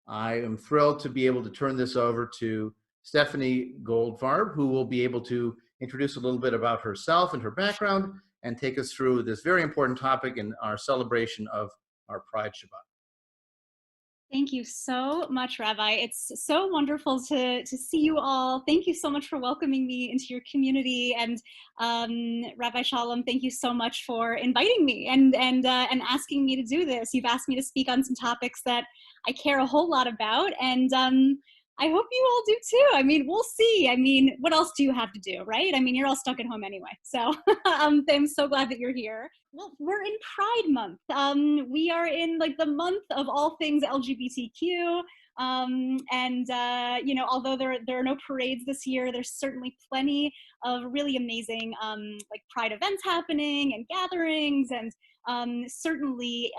I am thrilled to be able to turn this over to Stephanie Goldfarb, who will be able to introduce a little bit about herself and her background and take us through this very important topic in our celebration of our Pride Shabbat. Thank you so much, Rabbi. It's so wonderful to see you all. Thank you so much for welcoming me into your community. And Rabbi Shalom, thank you so much for inviting me and asking me to do this. You've asked me to speak on some topics that I care a whole lot about, and I hope you all do too. I mean, we'll see. I mean, what else do you have to do, right? I mean, you're all stuck at home anyway. So I'm so glad that you're here. Well, we're in Pride Month. We are in like the month of all things LGBTQ. You know, although there are no parades this year, there's certainly plenty of really amazing like Pride events happening and gatherings, and certainly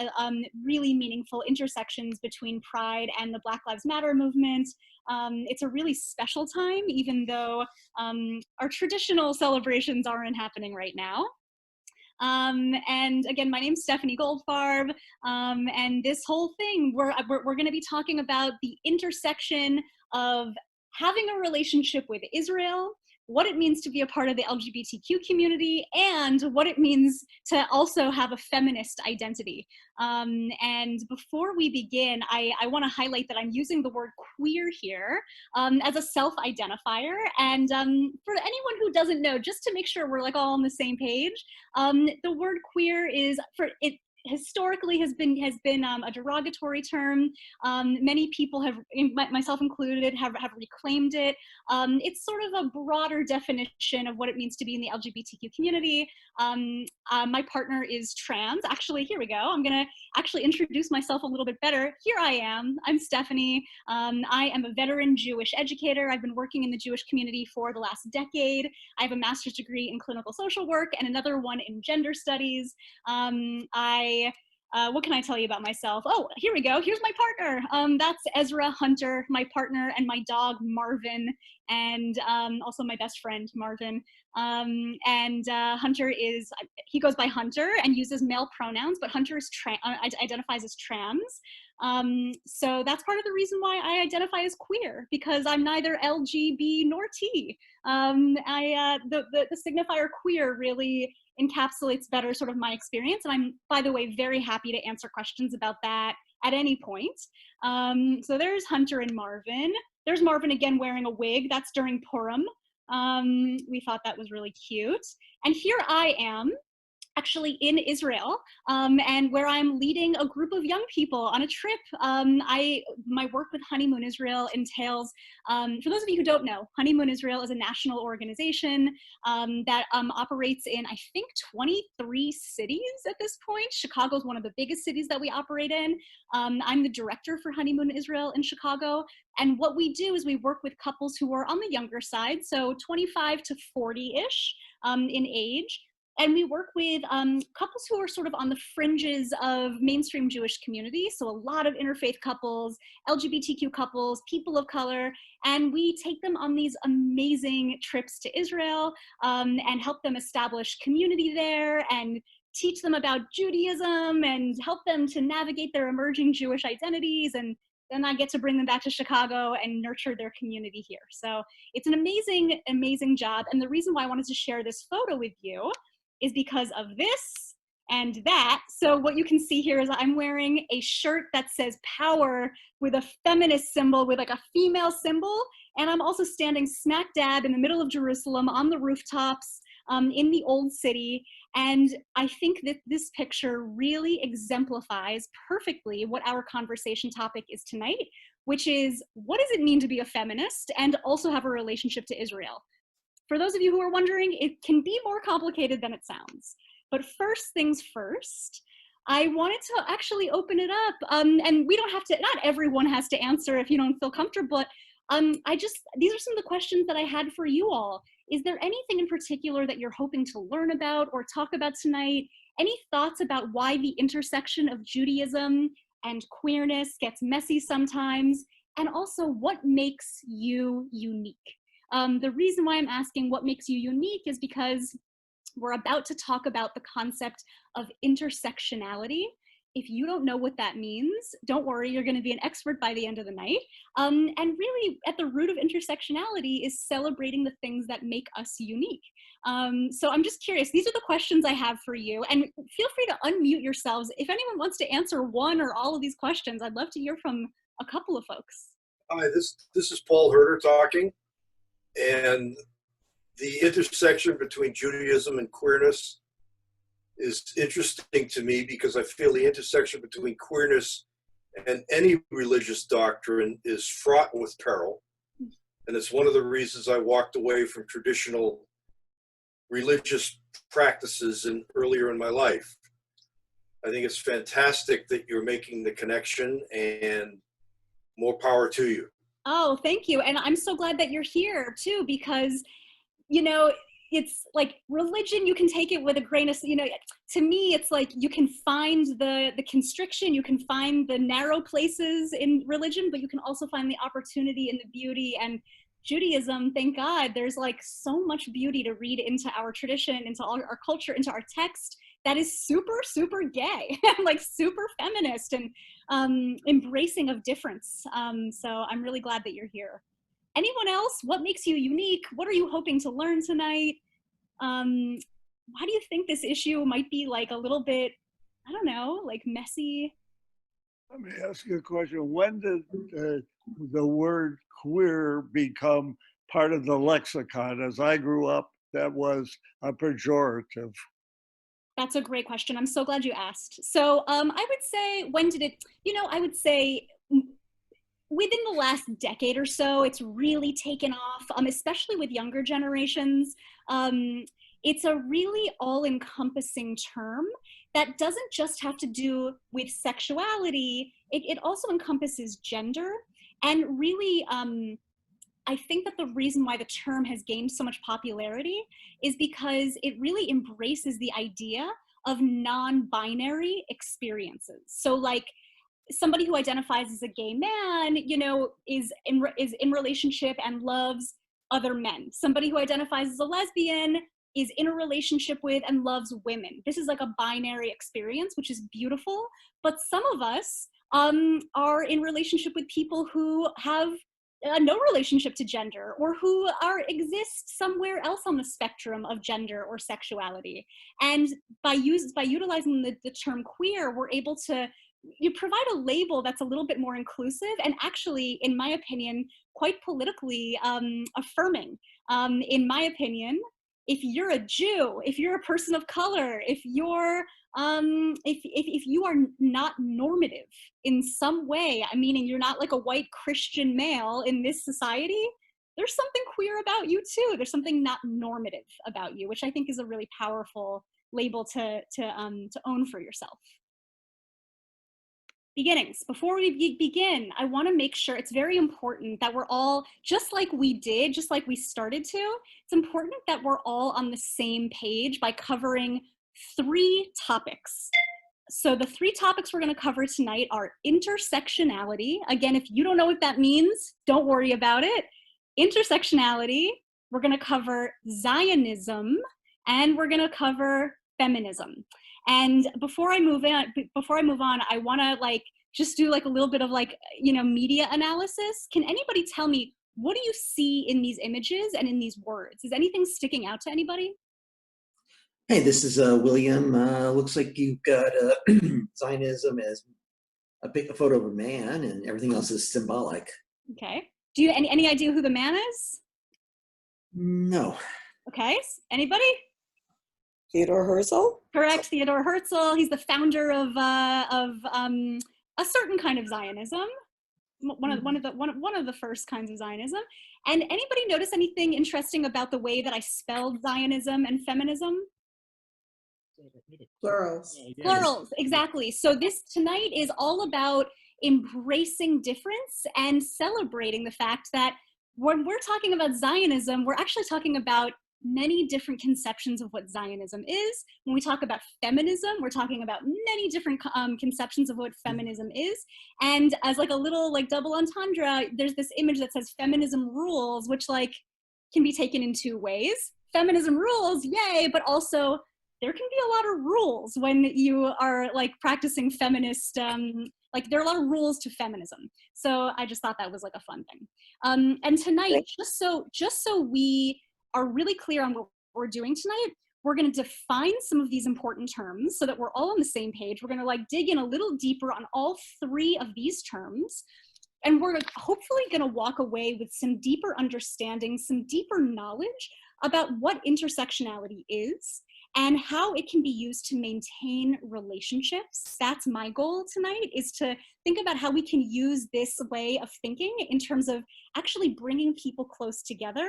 really meaningful intersections between Pride and the Black Lives Matter movement. It's a really special time, even though our traditional celebrations aren't happening right now. And again, my name's Stephanie Goldfarb, and this whole thing, we're going to be talking about the intersection of having a relationship with Israel, what it means to be a part of the LGBTQ community, and what it means to also have a feminist identity. And before we begin, I want to highlight that I'm using the word queer here as a self-identifier. And for anyone who doesn't know, just to make sure we're like all on the same page, the word queer is historically has been a derogatory term. Many people have, myself included, have reclaimed it. It's sort of a broader definition of what it means to be in the LGBTQ community. My partner is trans. Actually, here we go. I'm gonna actually introduce myself a little bit better. Here I am. I'm Stephanie. I am a veteran Jewish educator. I've been working in the Jewish community for the last decade. I have a master's degree in clinical social work and another one in gender studies. What can I tell you about myself? Oh, here we go. Here's my partner. That's Ezra Hunter, my partner, and my dog Marvin, and also my best friend Marvin. Hunter he goes by Hunter and uses male pronouns, but Hunter is identifies as trans. So that's part of the reason why I identify as queer, because I'm neither LGB nor T. The signifier queer really encapsulates better sort of my experience. And I'm, by the way, very happy to answer questions about that at any point. So there's Hunter and Marvin. There's Marvin again wearing a wig. That's during Purim. We thought that was really cute. And here I am, actually in Israel, and where I'm leading a group of young people on a trip. My work with Honeymoon Israel entails, for those of you who don't know, Honeymoon Israel is a national organization that operates in, I think, 23 cities at this point. Chicago is one of the biggest cities that we operate in. I'm the director for Honeymoon Israel in Chicago. And what we do is we work with couples who are on the younger side, so 25 to 40-ish in age. And we work with couples who are sort of on the fringes of mainstream Jewish community. So a lot of interfaith couples, LGBTQ couples, people of color, and we take them on these amazing trips to Israel and help them establish community there and teach them about Judaism and help them to navigate their emerging Jewish identities. And then I get to bring them back to Chicago and nurture their community here. So it's an amazing, amazing job. And the reason why I wanted to share this photo with you is because of this and that. So what you can see here is I'm wearing a shirt that says power with a feminist symbol, with like a female symbol. And I'm also standing smack dab in the middle of Jerusalem on the rooftops in the old city. And I think that this picture really exemplifies perfectly what our conversation topic is tonight, which is, what does it mean to be a feminist and also have a relationship to Israel? For those of you who are wondering, it can be more complicated than it sounds. But first things first, I wanted to actually open it up. And we don't have to, not everyone has to answer if you don't feel comfortable, but these are some of the questions that I had for you all. Is there anything in particular that you're hoping to learn about or talk about tonight? Any thoughts about why the intersection of Judaism and queerness gets messy sometimes? And also, what makes you unique? The reason why I'm asking what makes you unique is because we're about to talk about the concept of intersectionality. If you don't know what that means, don't worry, you're going to be an expert by the end of the night. And really, at the root of intersectionality is celebrating the things that make us unique. So I'm just curious, these are the questions I have for you. And feel free to unmute yourselves. If anyone wants to answer one or all of these questions, I'd love to hear from a couple of folks. Hi, this is Paul Herder talking. And the intersection between Judaism and queerness is interesting to me because I feel the intersection between queerness and any religious doctrine is fraught with peril. And it's one of the reasons I walked away from traditional religious practices earlier in my life. I think it's fantastic that you're making the connection, and more power to you. Oh, thank you. And I'm so glad that you're here too, because, you know, it's like religion, you can take it with a grain of, you know, to me, it's like you can find the constriction, you can find the narrow places in religion, but you can also find the opportunity and the beauty. And Judaism, thank God, there's like so much beauty to read into our tradition, into our culture, into our text that is super, super gay, like super feminist and embracing of difference. So I'm really glad that you're here. Anyone else? What makes you unique? What are you hoping to learn tonight? Why do you think this issue might be like a little bit, I don't know, like messy? Let me ask you a question. When did the word queer become part of the lexicon? As I grew up, that was a pejorative. That's a great question. I'm so glad you asked. So I would say, when did it, you know, I would say within the last decade or so, it's really taken off, especially with younger generations. It's a really all-encompassing term that doesn't just have to do with sexuality. It also encompasses gender. And really, I think that the reason why the term has gained so much popularity is because it really embraces the idea of non-binary experiences. So like, somebody who identifies as a gay man, you know, is in relationship and loves other men. Somebody who identifies as a lesbian is in a relationship with and loves women. This is like a binary experience, which is beautiful. But some of us are in relationship with people who have no relationship to gender, or who exist somewhere else on the spectrum of gender or sexuality. And by utilizing the term queer, we're able to provide a label that's a little bit more inclusive and actually, in my opinion, quite politically affirming. In my opinion, if you're a Jew, if you're a person of color, if you're if you are not normative in some way, meaning you're not like a white Christian male in this society, there's something queer about you too. There's something not normative about you, which I think is a really powerful label to own for yourself. Beginnings. Before we begin, I want to make sure it's very important that we're all, just like we started to, it's important that we're all on the same page by covering 3 topics. So the 3 topics we're going to cover tonight are intersectionality. Again, if you don't know what that means, don't worry about it. Intersectionality, we're going to cover Zionism, and we're going to cover feminism. And before I move on, I want to like just do like a little bit of like, you know, media analysis. Can anybody tell me, what do you see in these images and in these words? Is anything sticking out to anybody? Hey, this is William. Looks like you've got Zionism as a photo of a man, and everything else is symbolic. Okay. Do you any idea who the man is? No. Okay. Anybody? Theodore Herzl? Correct, Theodore Herzl. He's the founder of a certain kind of Zionism, one of the first kinds of Zionism. And anybody notice anything interesting about the way that I spelled Zionism and feminism? Plurals. Plurals, exactly. So this tonight is all about embracing difference and celebrating the fact that when we're talking about Zionism, we're actually talking about many different conceptions of what Zionism is. When we talk about feminism, we're talking about many different conceptions of what feminism is. And as like a little like double entendre, there's this image that says feminism rules, which like can be taken in 2 ways. Feminism rules, yay, but also there can be a lot of rules when you are like practicing feminist, like there are a lot of rules to feminism. So I just thought that was like a fun thing. And tonight, just so we are really clear on what we're doing tonight, we're going to define some of these important terms so that we're all on the same page. We're going to like dig in a little deeper on all three of these terms. And we're hopefully going to walk away with some deeper understanding, some deeper knowledge about what intersectionality is and how it can be used to maintain relationships. That's my goal tonight, is to think about how we can use this way of thinking in terms of actually bringing people close together.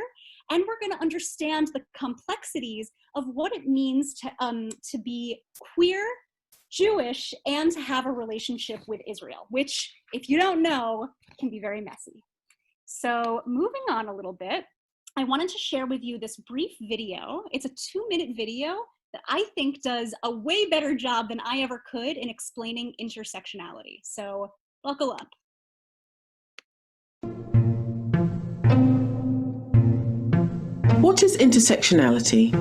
And we're going to understand the complexities of what it means to be queer, Jewish, and to have a relationship with Israel, which, if you don't know, can be very messy. So moving on a little bit, I wanted to share with you this brief video. It's a 2-minute video that I think does a way better job than I ever could in explaining intersectionality. So buckle up. What is intersectionality?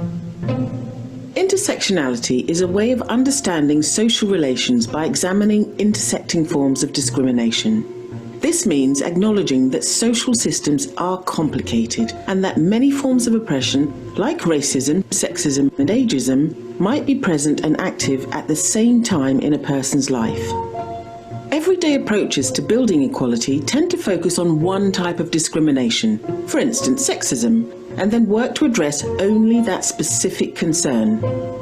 Intersectionality is a way of understanding social relations by examining intersecting forms of discrimination. This means acknowledging that social systems are complicated and that many forms of oppression, like racism, sexism, and ageism, might be present and active at the same time in a person's life. Everyday approaches to building equality tend to focus on one type of discrimination, for instance, sexism, and then work to address only that specific concern.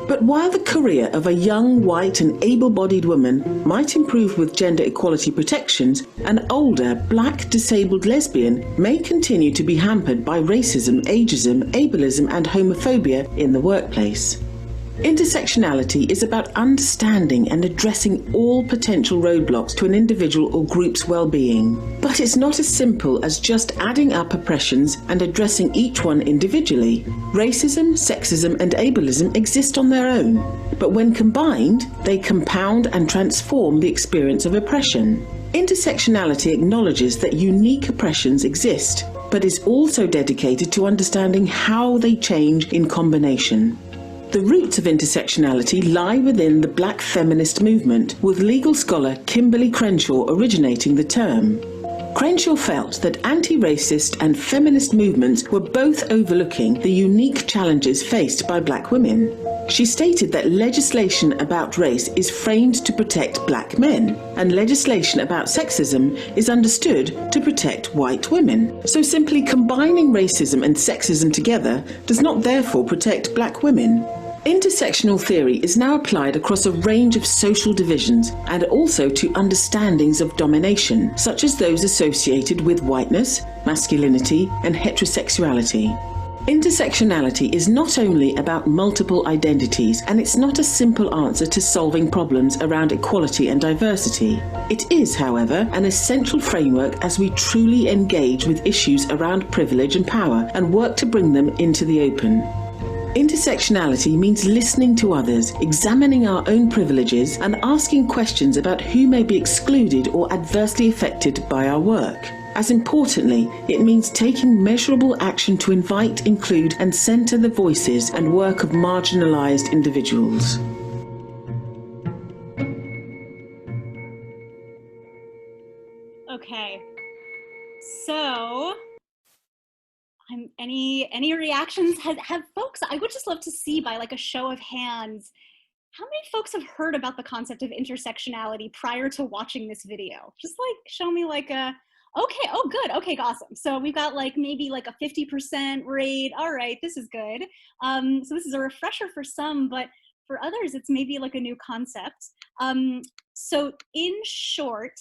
But while the career of a young, white and able-bodied woman might improve with gender equality protections, an older, black, disabled lesbian may continue to be hampered by racism, ageism, ableism and homophobia in the workplace. Intersectionality is about understanding and addressing all potential roadblocks to an individual or group's well-being. But it's not as simple as just adding up oppressions and addressing each one individually. Racism, sexism, and ableism exist on their own, but when combined, they compound and transform the experience of oppression. Intersectionality acknowledges that unique oppressions exist, but is also dedicated to understanding how they change in combination. The roots of intersectionality lie within the Black feminist movement, with legal scholar Kimberly Crenshaw originating the term. Crenshaw felt that anti-racist and feminist movements were both overlooking the unique challenges faced by Black women. She stated that legislation about race is framed to protect Black men, and legislation about sexism is understood to protect white women. So simply combining racism and sexism together does not therefore protect Black women. Intersectional theory is now applied across a range of social divisions and also to understandings of domination, such as those associated with whiteness, masculinity, and heterosexuality. Intersectionality is not only about multiple identities, and it's not a simple answer to solving problems around equality and diversity. It is, however, an essential framework as we truly engage with issues around privilege and power and work to bring them into the open. Intersectionality means listening to others, examining our own privileges, and asking questions about who may be excluded or adversely affected by our work. As importantly, it means taking measurable action to invite, include, and centre the voices and work of marginalized individuals. Okay, so any reactions? Have folks? I would just love to see, by like a show of hands, how many folks have heard about the concept of intersectionality prior to watching this video? Just like show me like a, okay, oh good, okay, awesome. So we've got like maybe like a 50% rate. All right, this is good. So this is a refresher for some, but for others, it's maybe like a new concept. So in short,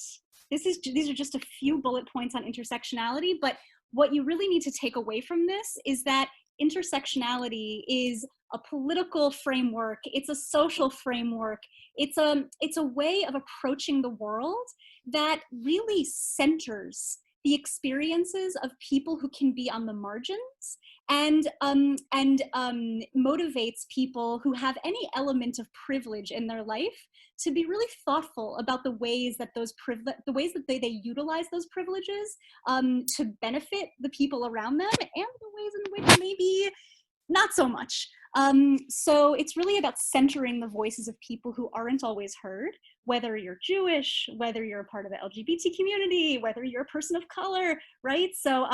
these are just a few bullet points on intersectionality, but what you really need to take away from this is that intersectionality is a political framework, it's a social framework, it's a way of approaching the world that really centers the experiences of people who can be on the margins and motivates people who have any element of privilege in their life to be really thoughtful about the ways that they utilize those privileges to benefit the people around them, and the ways in which maybe not so much. So it's really about centering the voices of people who aren't always heard, whether you're Jewish, whether you're a part of the LGBT community, whether you're a person of color, right? So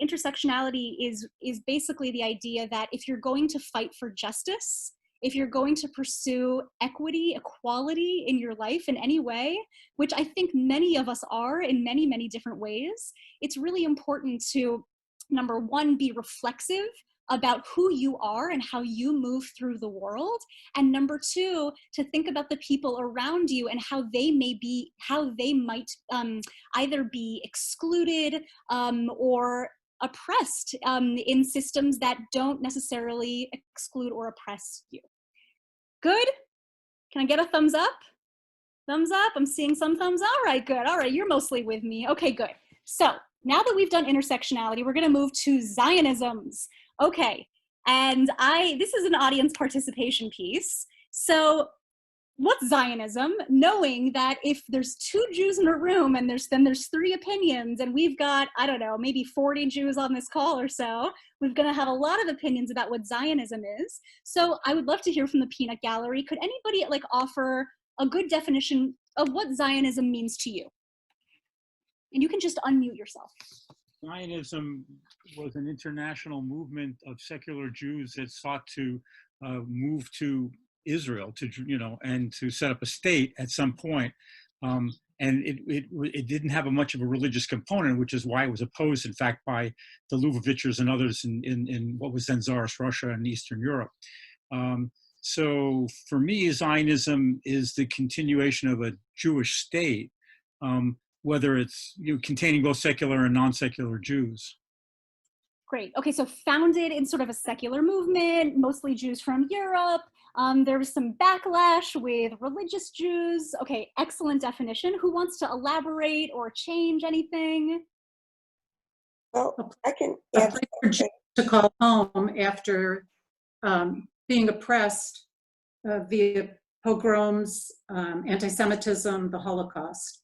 intersectionality is basically the idea that if you're going to fight for justice, if you're going to pursue equity, equality in your life in any way, which I think many of us are in many, many different ways, it's really important to, number one, be reflexive about who you are and how you move through the world. And number two, to think about the people around you and how they might either be excluded or oppressed in systems that don't necessarily exclude or oppress you. Good? Can I get a thumbs up? Thumbs up? I'm seeing some thumbs. All right, good. All right, you're mostly with me. Okay, good. So now that we've done intersectionality, we're gonna move to Zionisms. Okay, and this is an audience participation piece. So what's Zionism? Knowing that if there's 2 Jews in a room and then there's 3 opinions, and we've got, I don't know, maybe 40 Jews on this call or so, we're gonna have a lot of opinions about what Zionism is. So I would love to hear from the peanut gallery. Could anybody offer a good definition of what Zionism means to you? And you can just unmute yourself. Zionism was an international movement of secular Jews that sought to move to Israel, and to set up a state at some point. And it didn't have much of a religious component, which is why it was opposed, in fact, by the Lubavitchers and others in what was then Tsarist Russia and Eastern Europe. So for me, Zionism is the continuation of a Jewish state, whether it's containing both secular and non-secular Jews. Great. Okay, so founded in sort of a secular movement, mostly Jews from Europe. There was some backlash with religious Jews. Okay, excellent definition. Who wants to elaborate or change anything? Well, I can A add place for Jews to call home after being oppressed via pogroms, anti-Semitism, the Holocaust.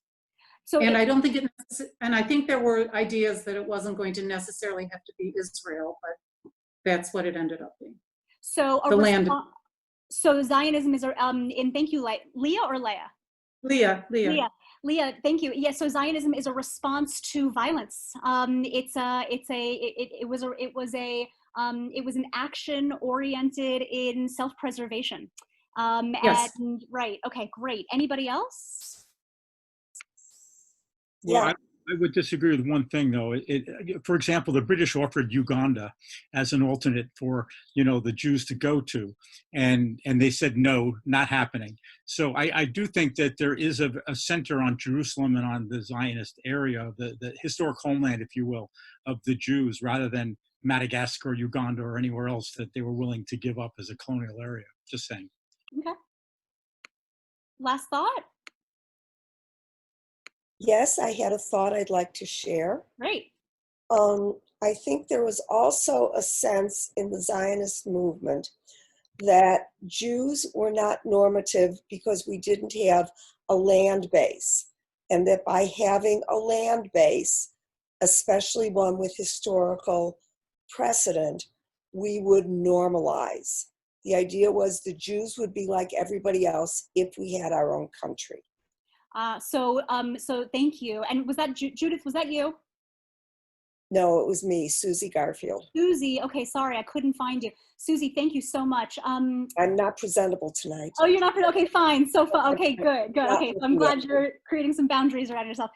So and I don't think and I think there were ideas that it wasn't going to necessarily have to be Israel, but that's what it ended up being. So the land. So Zionism is, and thank you, Leah or Leah? Leah, thank you. Yeah, so Zionism is a response to violence. It was an action oriented in self-preservation. Yes. And right. Okay, great. Anybody else? Well, I would disagree with one thing, though. For example, the British offered Uganda as an alternate for, the Jews to go to, and they said no, not happening. So I do think that there is a center on Jerusalem and on the Zionist area, the historic homeland, if you will, of the Jews, rather than Madagascar, Uganda, or anywhere else that they were willing to give up as a colonial area. Just saying. Okay. Last thought? Yes, I had a thought I'd like to share. Great. I think there was also a sense in the Zionist movement that Jews were not normative because we didn't have a land base, and that by having a land base, especially one with historical precedent, we would normalize. The idea was the Jews would be like everybody else if we had our own country. So thank you. And was that Judith? Was that you? No, it was me, Susie Garfield. Susie, okay, sorry, I couldn't find you. Susie, thank you so much. I'm not presentable tonight. Oh, you're not, okay, fine. So, okay, good. Okay, so I'm glad you're creating some boundaries around yourself.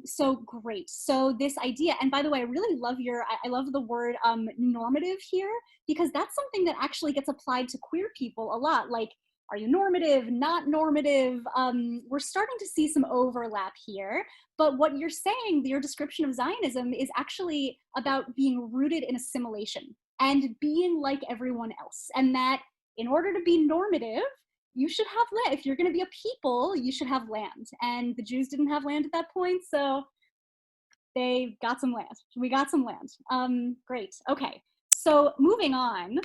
So great. So this idea, and by the way, I really love I love the word normative here, because that's something that actually gets applied to queer people a lot. Like, are you normative, not normative? We're starting to see some overlap here, but what you're saying, your description of Zionism, is actually about being rooted in assimilation and being like everyone else. And that in order to be normative, you should have land. If you're gonna be a people, you should have land. And the Jews didn't have land at that point, so they got some land. We got some land. Great, okay. So moving on.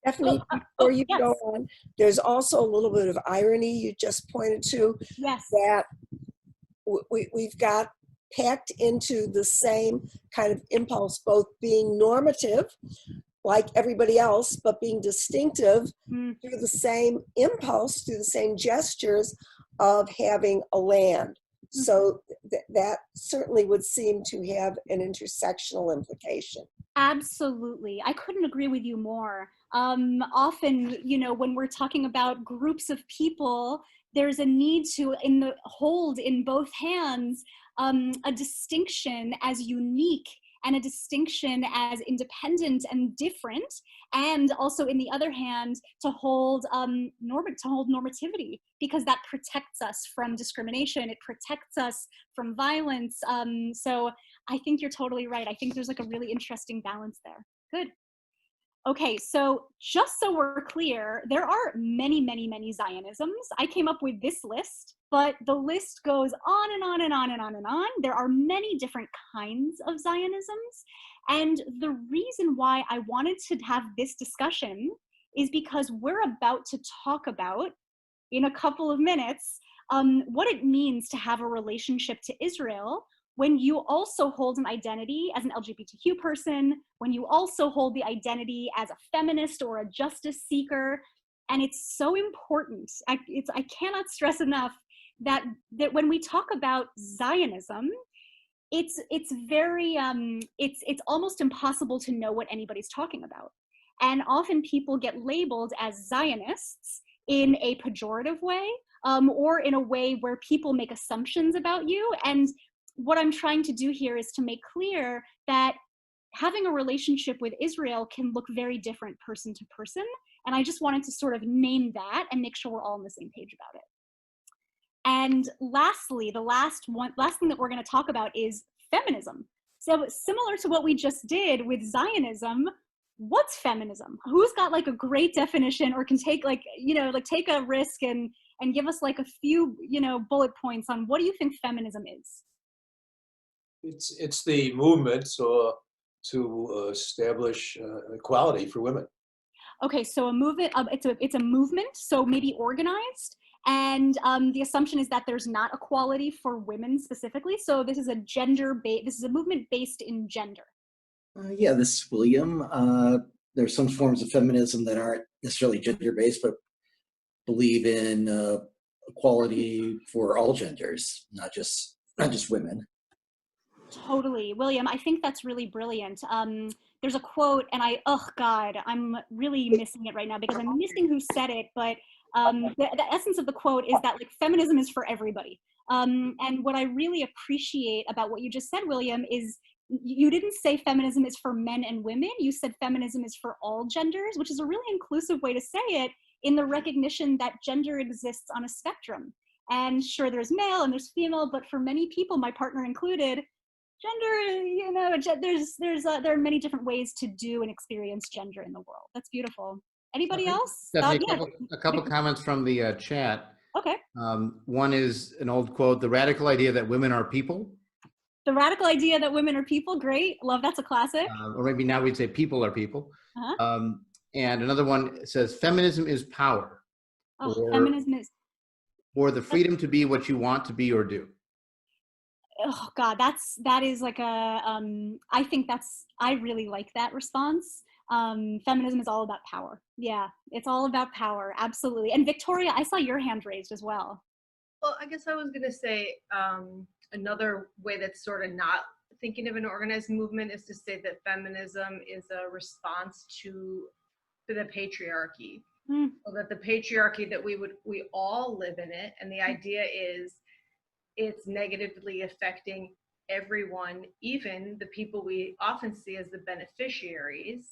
Stephanie, before you go on, there's also a little bit of irony you just pointed to. Yes. That we've got packed into the same kind of impulse, both being normative, like everybody else, but being distinctive Mm. through the same impulse, through the same gestures of having a land. So that certainly would seem to have an intersectional implication. Absolutely. I couldn't agree with you more. Often, you know, when we're talking about groups of people, there's a need to hold in both hands a distinction as unique and a distinction as independent and different, and also in the other hand to hold normativity, because that protects us from discrimination, it protects us from violence. So I think you're totally right. I think there's like a really interesting balance there. Good. Okay, so just so we're clear, there are many, many, many Zionisms. I came up with this list, but the list goes on and on and on and on and on. There are many different kinds of Zionisms. And the reason why I wanted to have this discussion is because we're about to talk about, in a couple of minutes, what it means to have a relationship to Israel when you also hold an identity as an LGBTQ person, when you also hold the identity as a feminist or a justice seeker. And it's so important. I cannot stress enough that when we talk about Zionism, it's almost impossible to know what anybody's talking about. And often people get labeled as Zionists in a pejorative way, or in a way where people make assumptions about you. And what I'm trying to do here is to make clear that having a relationship with Israel can look very different person to person. And I just wanted to sort of name that and make sure we're all on the same page about it. And lastly, the last thing that we're going to talk about is feminism. So similar to what we just did with Zionism, what's feminism? Who's got like a great definition, or can take take a risk and give us like a few, bullet points on what do you think feminism is? It's the movement to establish equality for women. Okay, so a movement. It's a movement. So maybe organized, and the assumption is that there's not equality for women specifically. So this is This is a movement based in gender. Yeah, this is William. There's some forms of feminism that aren't necessarily gender-based, but believe in equality for all genders, not just women. Totally. William, I think that's really brilliant. There's a quote, and I'm really missing it right now because I'm missing who said it, but the essence of the quote is that like feminism is for everybody. And what I really appreciate about what you just said, William, is you didn't say feminism is for men and women. You said feminism is for all genders, which is a really inclusive way to say it, in the recognition that gender exists on a spectrum. And sure, there's male and there's female, but for many people, my partner included, gender, there are many different ways to do and experience gender in the world. That's beautiful. Anybody else? Stephanie, a couple comments from the chat. Okay. One is an old quote: "The radical idea that women are people." The radical idea that women are people. Great. Love, that's a classic. Or maybe now we'd say people are people. Uh-huh. And another one says feminism is power. Feminism is... Or the freedom to be what you want to be or do. Oh God, that is like I really like that response. Feminism is all about power. Yeah, it's all about power. Absolutely. And Victoria, I saw your hand raised as well. Well, I guess I was going to say another way that's sort of not thinking of an organized movement is to say that feminism is a response to the patriarchy. So that the patriarchy that we all live in it, and the idea is it's negatively affecting everyone, even the people we often see as the beneficiaries.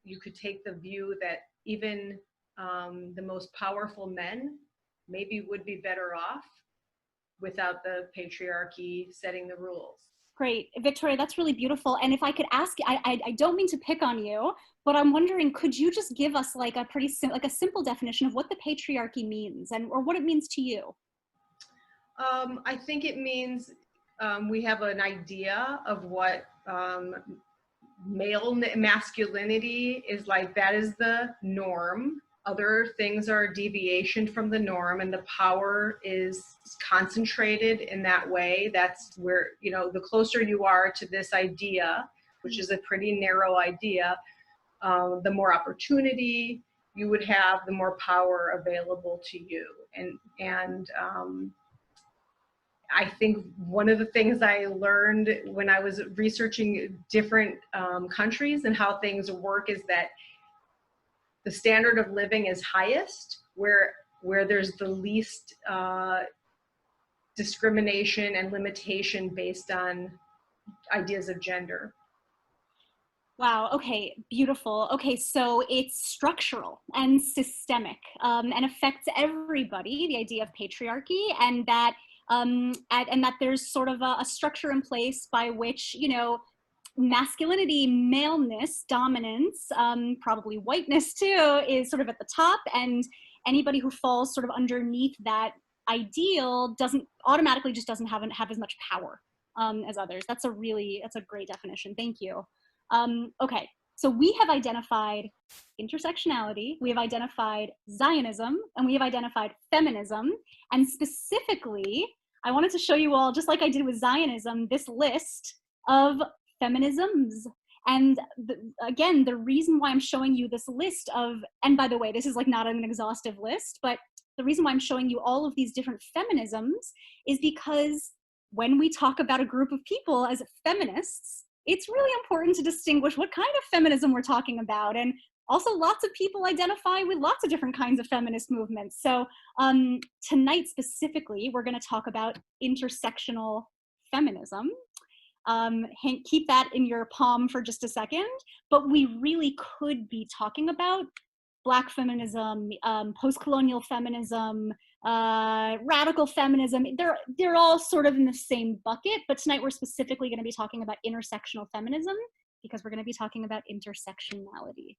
You could take the view that even the most powerful men maybe would be better off without the patriarchy setting the rules. Great. Victoria, that's really beautiful. And if I could ask, I don't mean to pick on you, but I'm wondering, could you just give us like a a simple definition of what the patriarchy means or what it means to you? I think it means we have an idea of what male masculinity is like. That is the norm. Other things are a deviation from the norm, and the power is concentrated in that way. That's where, the closer you are to this idea, which is a pretty narrow idea, the more opportunity you would have, the more power available to you. And I think one of the things I learned when I was researching different countries and how things work is that the standard of living is highest where there's the least discrimination and limitation based on ideas of gender. Wow, okay, beautiful. Okay, so it's structural and systemic and affects everybody, the idea of patriarchy, and that there's sort of a structure in place by which, you know, masculinity, maleness, dominance, probably whiteness too, is sort of at the top, and anybody who falls sort of underneath that ideal doesn't have as much power as others. That's a great definition. Thank you. Okay, so we have identified intersectionality, we have identified Zionism, and we have identified feminism. And specifically, I wanted to show you all, just like I did with Zionism, this list of feminisms. And again, the reason why I'm showing you this list of, and by the way, this is like not an exhaustive list, but the reason why I'm showing you all of these different feminisms is because when we talk about a group of people as feminists, it's really important to distinguish what kind of feminism we're talking about. And also lots of people identify with lots of different kinds of feminist movements. So tonight specifically, we're going to talk about intersectional feminism. Keep that in your palm for just a second, but we really could be talking about Black feminism, post-colonial feminism, radical feminism. They're all sort of in the same bucket, but tonight we're specifically going to be talking about intersectional feminism because we're going to be talking about intersectionality.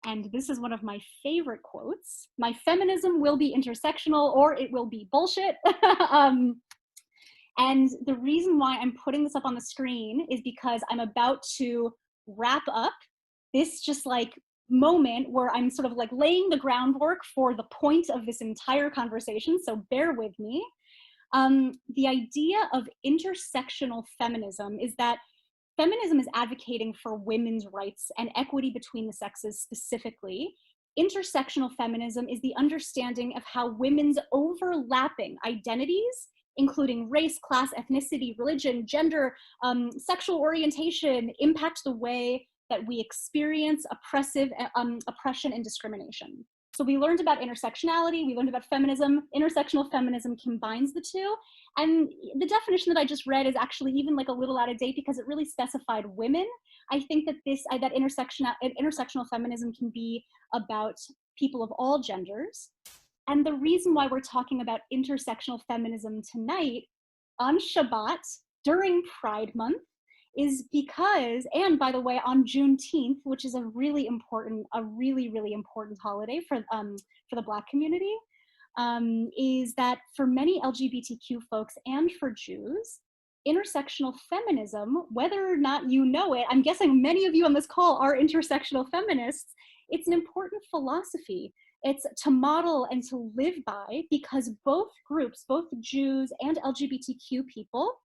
And this is one of my favorite quotes. My feminism will be intersectional or it will be bullshit. And the reason why I'm putting this up on the screen is because I'm about to wrap up this just like moment where I'm sort of like laying the groundwork for the point of this entire conversation, so bear with me. The idea of intersectional feminism is that feminism is advocating for women's rights and equity between the sexes specifically. Intersectional feminism is the understanding of how women's overlapping identities, including race, class, ethnicity, religion, gender, sexual orientation, impact the way that we experience oppression and discrimination. So we learned about intersectionality, we learned about feminism. Intersectional feminism combines the two. And the definition that I just read is actually even like a little out of date because it really specified women. I think that intersectional feminism can be about people of all genders. And the reason why we're talking about intersectional feminism tonight on Shabbat during Pride Month is because, and by the way, on Juneteenth, which is a really important holiday for the Black community, is that for many LGBTQ folks and for Jews, intersectional feminism, whether or not you know it, I'm guessing many of you on this call are intersectional feminists, it's an important philosophy. It's to model and to live by because both groups, both Jews and LGBTQ people,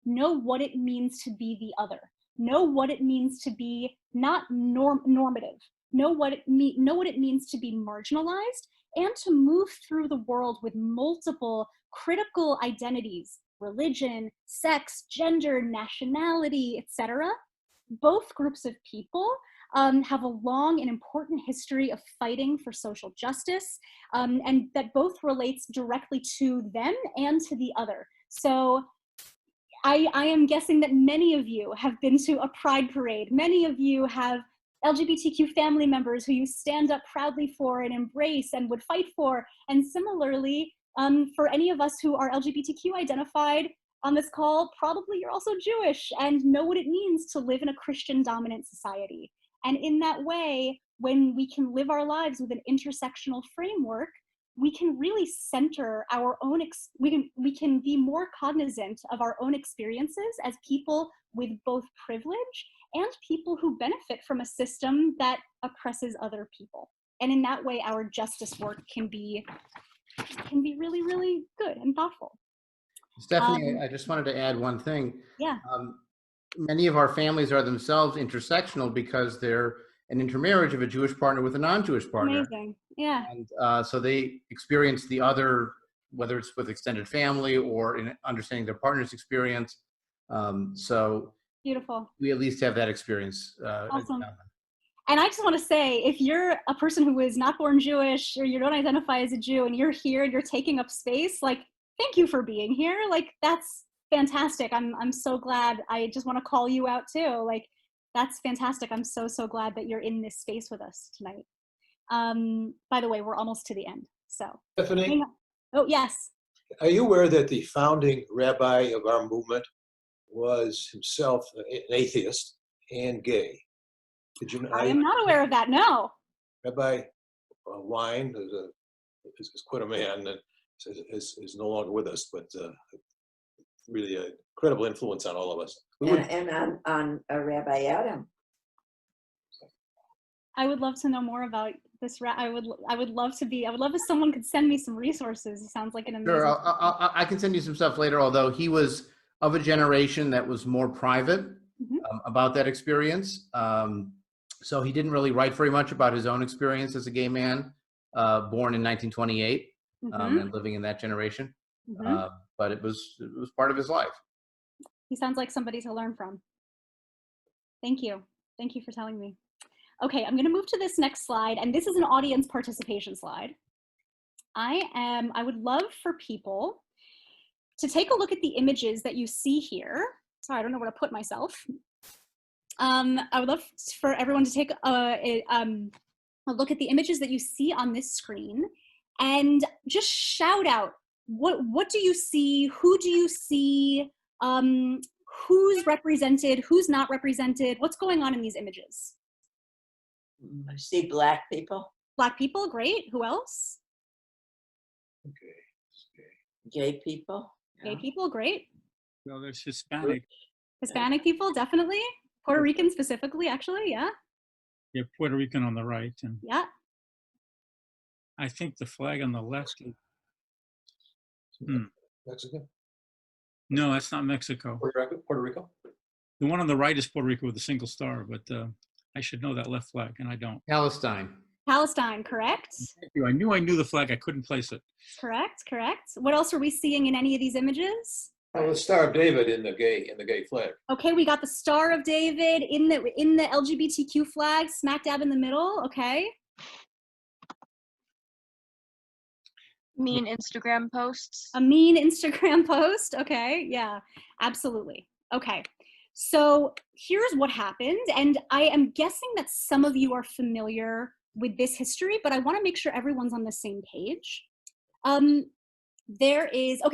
know what it means to be the other, know what it means to be not normative, know what it means to be marginalized, and to move through the world with multiple critical identities, religion, sex, gender, nationality, etc. Both groups of people have a long and important history of fighting for social justice, and that both relates directly to them and to the other. So I am guessing that many of you have been to a pride parade. Many of you have LGBTQ family members who you stand up proudly for and embrace and would fight for. And similarly, for any of us who are LGBTQ identified on this call, probably you're also Jewish and know what it means to live in a Christian dominant society. And in that way, when we can live our lives with an intersectional framework, we can really center our own, we can be more cognizant of our own experiences as people with both privilege and people who benefit from a system that oppresses other people. And in that way, our justice work can be really, really good and thoughtful. Stephanie, I just wanted to add one thing. Yeah. Many of our families are themselves intersectional because they're an intermarriage of a Jewish partner with a non-Jewish partner. Amazing. Yeah. And so they experience the other, whether it's with extended family or in understanding their partner's experience. So Beautiful. we at least have that experience. Awesome. And I just want to say, if you're a person who is not born Jewish or you don't identify as a Jew and you're here and you're taking up space, like, thank you for being here. Like, that's fantastic. I'm so glad. I just want to call you out too. Like, that's fantastic. I'm so, so glad that you're in this space with us tonight. By the way, we're almost to the end. So, Stephanie, oh, yes. are you aware that the founding rabbi of our movement was himself an atheist and gay? Did you know? I am not aware of that, no. Rabbi Wein is quite a man and is no longer with us, but really an incredible influence on all of us. And on Rabbi Adam. I would love to know more about this. I would love if someone could send me some resources. It sounds like an amazing. Sure, I can send you some stuff later, although he was of a generation that was more private about that experience. So he didn't really write very much about his own experience as a gay man, born in 1928 and living in that generation. But it was part of his life. He sounds like somebody to learn from. Thank you. Thank you for telling me. Okay, I'm going to move to this next slide, and this is an audience participation slide. I would love for people to take a look at the images that you see here. Sorry, I don't know where to put myself. I would love for everyone to take a look at the images that you see on this screen and just shout out, what do you see? Who do you see? Who's represented? Who's not represented? What's going on in these images? I see Black people. Black people, great. Who else? Gay people. Gay people, great. Well, there's Hispanic. Hispanic people, definitely. Puerto Rican specifically, actually, yeah. Yeah, Puerto Rican on the right. And yeah. I think the flag on the left. Mexican? No, that's not Mexico. Puerto Rico? The one on the right is Puerto Rico with a single star, but I should know that left flag, and I don't. Palestine. Palestine, correct. Thank you. I knew the flag. I couldn't place it. Correct, correct. What else are we seeing in any of these images? Oh, the Star of David in the gay flag. Okay, we got the Star of David in the LGBTQ flag, smack dab in the middle. Okay. Mean Instagram posts. A mean Instagram post. Okay, yeah, absolutely. Okay, so here's what happened, and I am guessing that some of you are familiar with this history, but I want to make sure everyone's on the same page.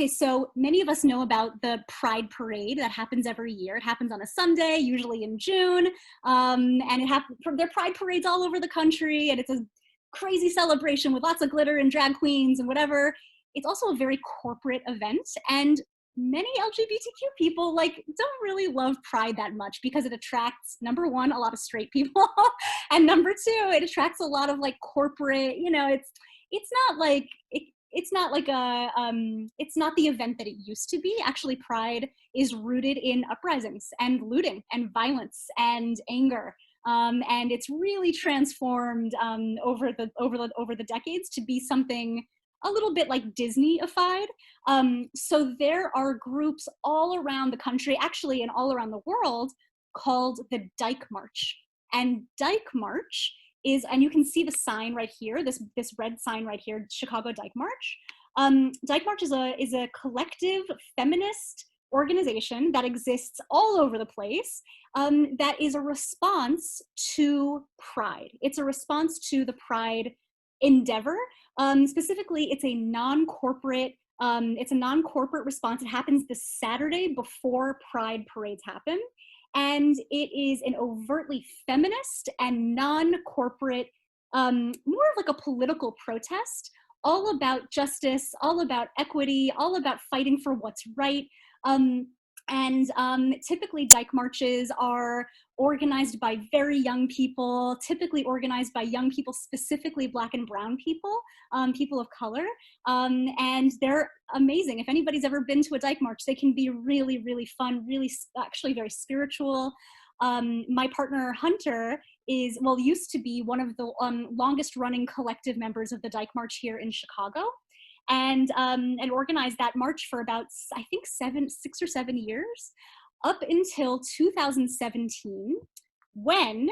So many of us know about the Pride Parade that happens every year. It happens on a Sunday, usually in June, and there are Pride Parades all over the country, and it's a crazy celebration with lots of glitter and drag queens and whatever. It's also a very corporate event, and many LGBTQ people don't really love Pride that much because it attracts, number one, a lot of straight people, and number two, it attracts a lot of corporate, it's not the event that it used to be. Actually, Pride is rooted in uprisings and looting and violence and anger. And it's really transformed over the decades to be something a little bit like Disney-ified. So there are groups all around the country, actually, and all around the world, called the Dyke March. And Dyke March is, and you can see the sign right here, this red sign right here, Chicago Dyke March. Dyke March is a collective feminist organization that exists all over the place, that is a response to Pride. It's a response to the Pride endeavor. Specifically, it's a non-corporate response. It happens the Saturday before Pride parades happen. And it is an overtly feminist and non-corporate, more of like a political protest, all about justice, all about equity, all about fighting for what's right. Typically Dyke marches are organized by very young people, typically organized by young people, specifically Black and brown people, people of color, and they're amazing. If anybody's ever been to a Dyke march, they can be really, really fun, really actually very spiritual. My partner Hunter is, well, used to be one of the longest running collective members of the Dyke March here in Chicago, and organized that march for about, I think, 6 or 7 years, up until 2017, when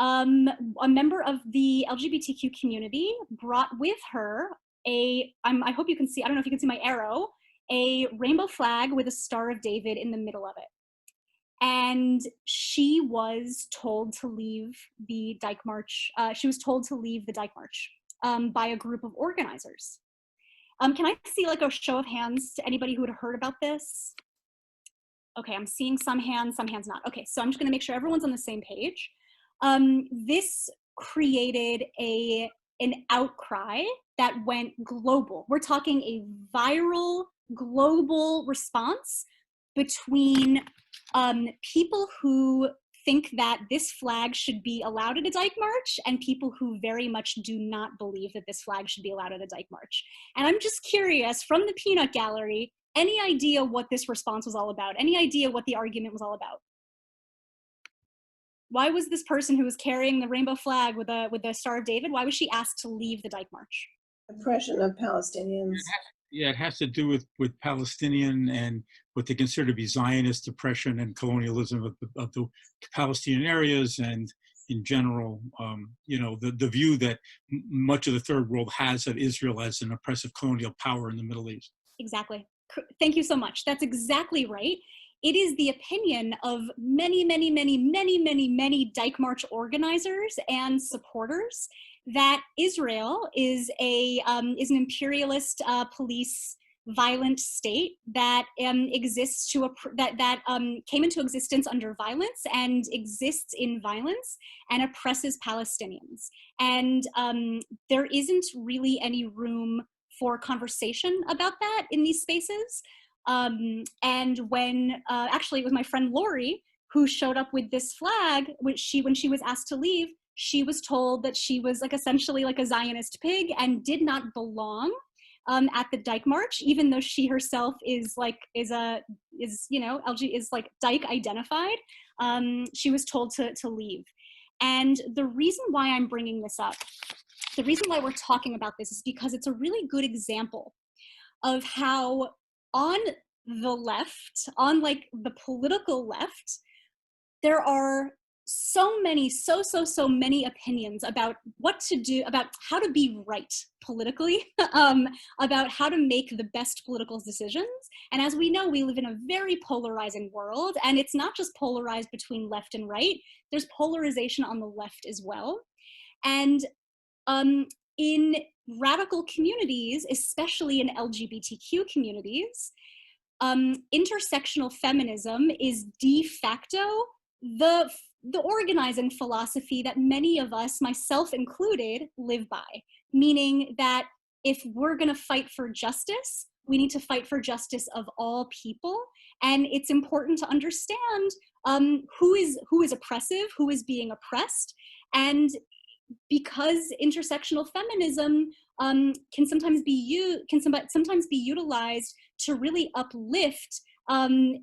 a member of the LGBTQ community brought with her I hope you can see, I don't know if you can see my arrow, a rainbow flag with a Star of David in the middle of it. And she was told to leave the Dyke March. She was told to leave the Dyke March by a group of organizers. Can I see like a show of hands to anybody who had heard about this? Okay, I'm seeing some hands not. Okay, so I'm just gonna make sure everyone's on the same page. This created an outcry that went global. We're talking a viral global response between people who think that this flag should be allowed at a Dyke March and people who very much do not believe that this flag should be allowed at a Dyke March. And I'm just curious, from the peanut gallery, any idea what this response was all about? Any idea what the argument was all about? Why was this person who was carrying the rainbow flag with the Star of David, why was she asked to leave the Dyke March? Oppression of Palestinians. Yeah, it has to do with Palestinian and what they consider to be Zionist oppression and colonialism of the Palestinian areas, and in general, the view that much of the third world has of Israel as an oppressive colonial power in the Middle East. Exactly. Thank you so much. That's exactly right. It is the opinion of many, many, many, many, many, many Dyke March organizers and supporters that Israel is an imperialist police violent state that exists that came into existence under violence and exists in violence and oppresses Palestinians. And there isn't really any room for conversation about that in these spaces. And when actually it was my friend Lori who showed up with this flag, when she was asked to leave, she was told that she was like essentially like a Zionist pig and did not belong at the Dyke March, even though she herself is like Dyke identified. She was told to leave. And the reason why I'm bringing this up, the reason why we're talking about this, is because it's a really good example of how on the left, on like the political left, there are so many opinions about what to do, about how to be right politically, about how to make the best political decisions. And as we know, we live in a very polarizing world, and it's not just polarized between left and right, there's polarization on the left as well. And in radical communities, especially in LGBTQ communities, intersectional feminism is de facto the organizing philosophy that many of us, myself included, live by. Meaning that if we're gonna fight for justice, we need to fight for justice of all people. And it's important to understand who is oppressive, who is being oppressed. And because intersectional feminism can sometimes be utilized to really uplift,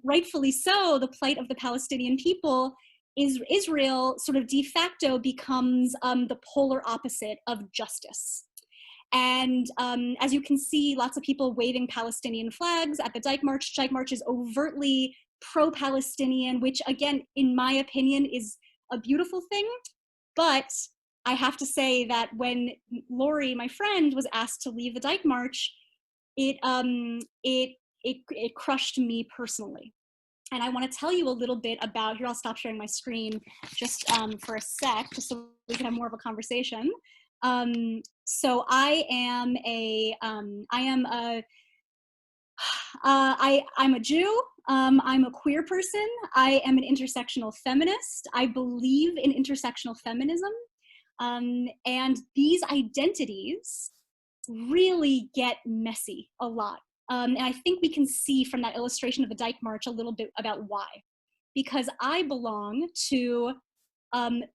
rightfully so, the plight of the Palestinian people, Israel sort of de facto becomes the polar opposite of justice. And as you can see, lots of people waving Palestinian flags at the Dyke March. Dyke March is overtly pro-Palestinian, which again, in my opinion, is a beautiful thing. But I have to say that when Lori, my friend, was asked to leave the Dyke March, it crushed me personally. And I want to tell you a little bit about, here I'll stop sharing my screen just for a sec, just so we can have more of a conversation. So I'm a Jew, I'm a queer person, I am an intersectional feminist, I believe in intersectional feminism, and these identities really get messy a lot. And I think we can see from that illustration of the Dyke March a little bit about why. Because I belong to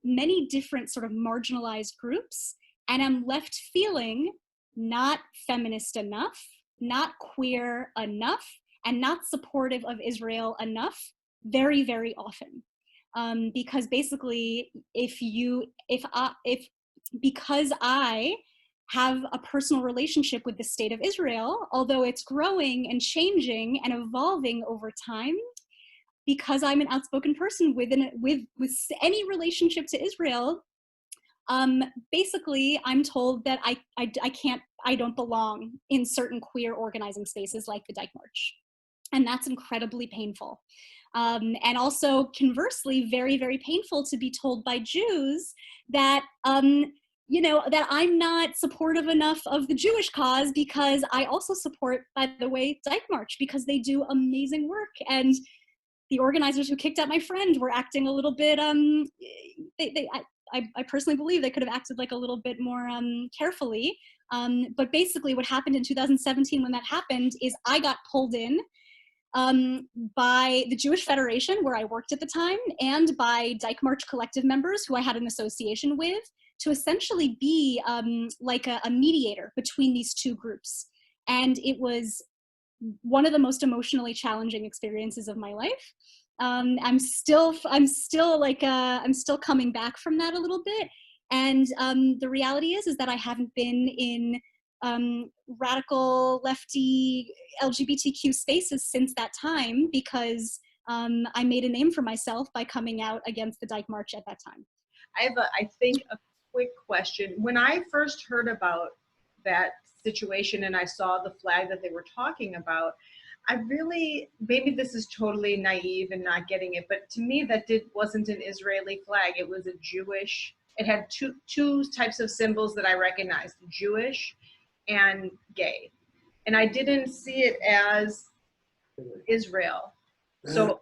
many different sort of marginalized groups, and I'm left feeling not feminist enough, not queer enough, and not supportive of Israel enough very, very often. because basically because I have a personal relationship with the state of Israel, although it's growing and changing and evolving over time, because I'm an outspoken person with any relationship to Israel, basically I'm told that I don't belong in certain queer organizing spaces like the Dyke March. And that's incredibly painful. And also conversely, very, very painful to be told by Jews that, that I'm not supportive enough of the Jewish cause, because I also support, by the way, Dyke March, because they do amazing work. And the organizers who kicked out my friend were acting a little bit, I personally believe they could have acted like a little bit more carefully. But basically what happened in 2017 when that happened is I got pulled in by the Jewish Federation, where I worked at the time, and by Dyke March collective members who I had an association with, to essentially be like a mediator between these two groups. And it was one of the most emotionally challenging experiences of my life. I'm still coming back from that a little bit. And the reality is that I haven't been in radical lefty LGBTQ spaces since that time, because I made a name for myself by coming out against the Dyke March at that time. I have I think a quick question. When I first heard about that situation and I saw the flag that they were talking about, I really, maybe this is totally naive and not getting it, but to me that wasn't an Israeli flag. It was a Jewish, it had two types of symbols that I recognized, Jewish and gay. And I didn't see it as Israel. So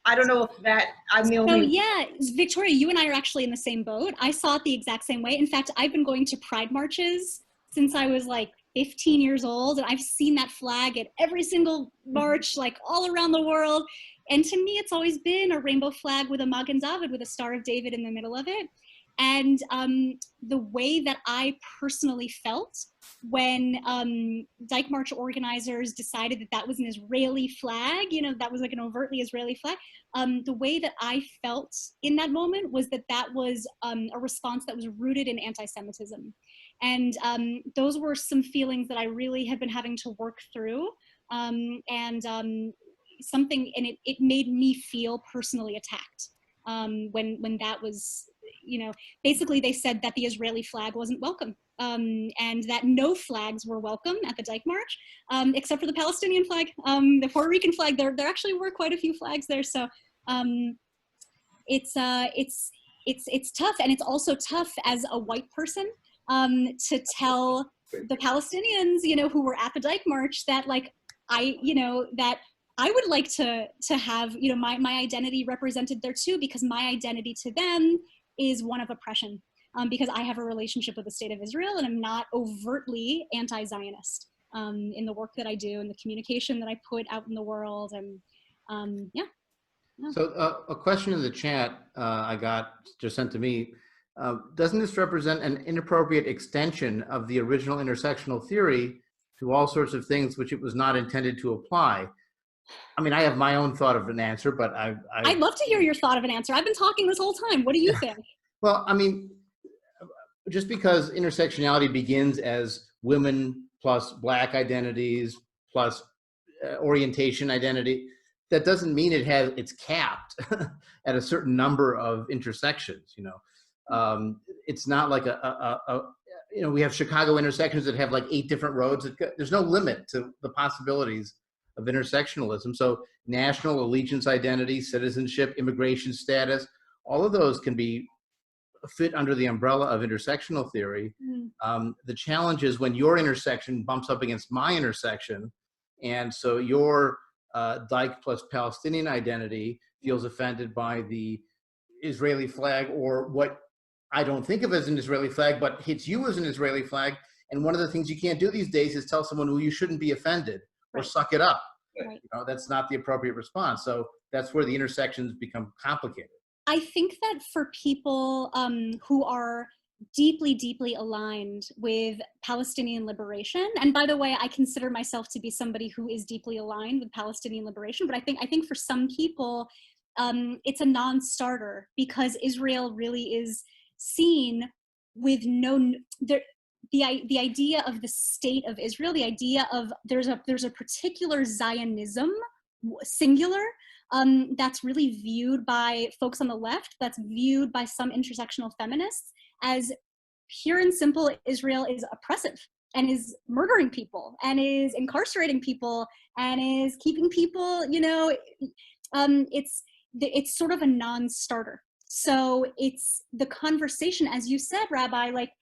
I don't know if that, I'm the only. So yeah, Victoria, you and I are actually in the same boat. I saw it the exact same way. In fact, I've been going to Pride marches since I was like 15 years old, and I've seen that flag at every single march, like all around the world. And to me, it's always been a rainbow flag with a Magen David, with a Star of David in the middle of it. And the way that I personally felt when Dyke March organizers decided that that was an Israeli flag, that was like an overtly Israeli flag, the way that I felt in that moment was that that was a response that was rooted in anti-Semitism. And those were some feelings that I really have been having to work through. And it made me feel personally attacked when that was, basically they said that the Israeli flag wasn't welcome, and that no flags were welcome at the Dyke March, except for the Palestinian flag, the Puerto Rican flag. There actually were quite a few flags there. So it's tough, and it's also tough as a white person to tell the Palestinians, who were at the Dyke March, that that I would like to have, my identity represented there too, because my identity to them is one of oppression, because I have a relationship with the state of Israel, and I'm not overtly anti-Zionist in the work that I do and the communication that I put out in the world. And yeah. So a question in the chat I got just sent to me. Doesn't this represent an inappropriate extension of the original intersectional theory to all sorts of things which it was not intended to apply? I mean, I have my own thought of an answer, but I'd love to hear your thought of an answer. I've been talking this whole time. What do you think? Well, I mean, just because intersectionality begins as women plus Black identities plus orientation identity, that doesn't mean it's capped at a certain number of intersections. It's not like we have Chicago intersections that have like 8 different roads. There's no limit to the possibilities of intersectionalism. So national allegiance identity, citizenship, immigration status, all of those can be fit under the umbrella of intersectional theory. The challenge is when your intersection bumps up against my intersection, and so your Dyke plus Palestinian identity feels offended by the Israeli flag, or what I don't think of as an Israeli flag, but hits you as an Israeli flag. And one of the things you can't do these days is tell someone who you shouldn't be offended, or suck it up. Right. That's not the appropriate response. So that's where the intersections become complicated. I think that for people who are deeply, deeply aligned with Palestinian liberation, and by the way, I consider myself to be somebody who is deeply aligned with Palestinian liberation, but I think for some people, it's a non-starter, because Israel really is seen with no, the idea of the state of Israel, the idea of there's a particular Zionism, singular, that's really viewed by folks on the left, that's viewed by some intersectional feminists as pure and simple. Israel is oppressive and is murdering people and is incarcerating people and is keeping people, you know, it's sort of a non-starter. So it's the conversation, as you said, Rabbi, like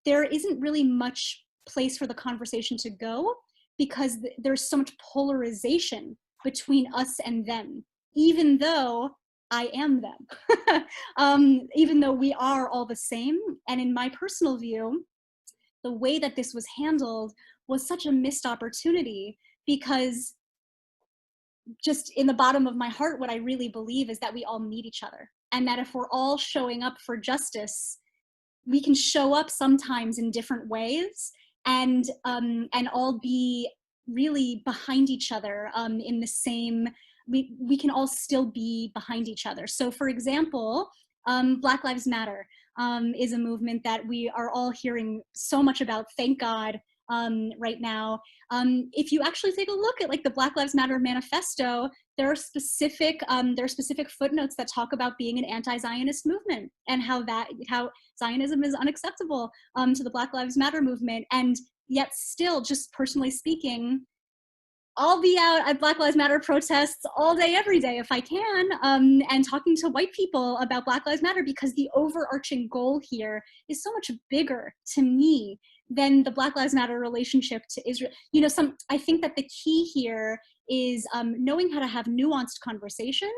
there isn't really much place for the conversation to go, because there's so much polarization between us and them, even though I am them, even though we are all the same. And in my personal view, the way that this was handled was such a missed opportunity, because just in the bottom of my heart, what I really believe is that we all need each other, and that if we're all showing up for justice, we can show up sometimes in different ways, and all be really behind each other, in the same, we can all still be behind each other. So for example, Black Lives Matter is a movement that we are all hearing so much about, thank God, right now. If you actually take a look at like the Black Lives Matter manifesto, there are specific footnotes that talk about being an anti-Zionist movement, and how Zionism is unacceptable to the Black Lives Matter movement. And yet still, just personally speaking, I'll be out at Black Lives Matter protests all day, every day if I can, and talking to white people about Black Lives Matter, because the overarching goal here is so much bigger to me than the Black Lives Matter relationship to Israel. You know, I think that the key here is knowing how to have nuanced conversations,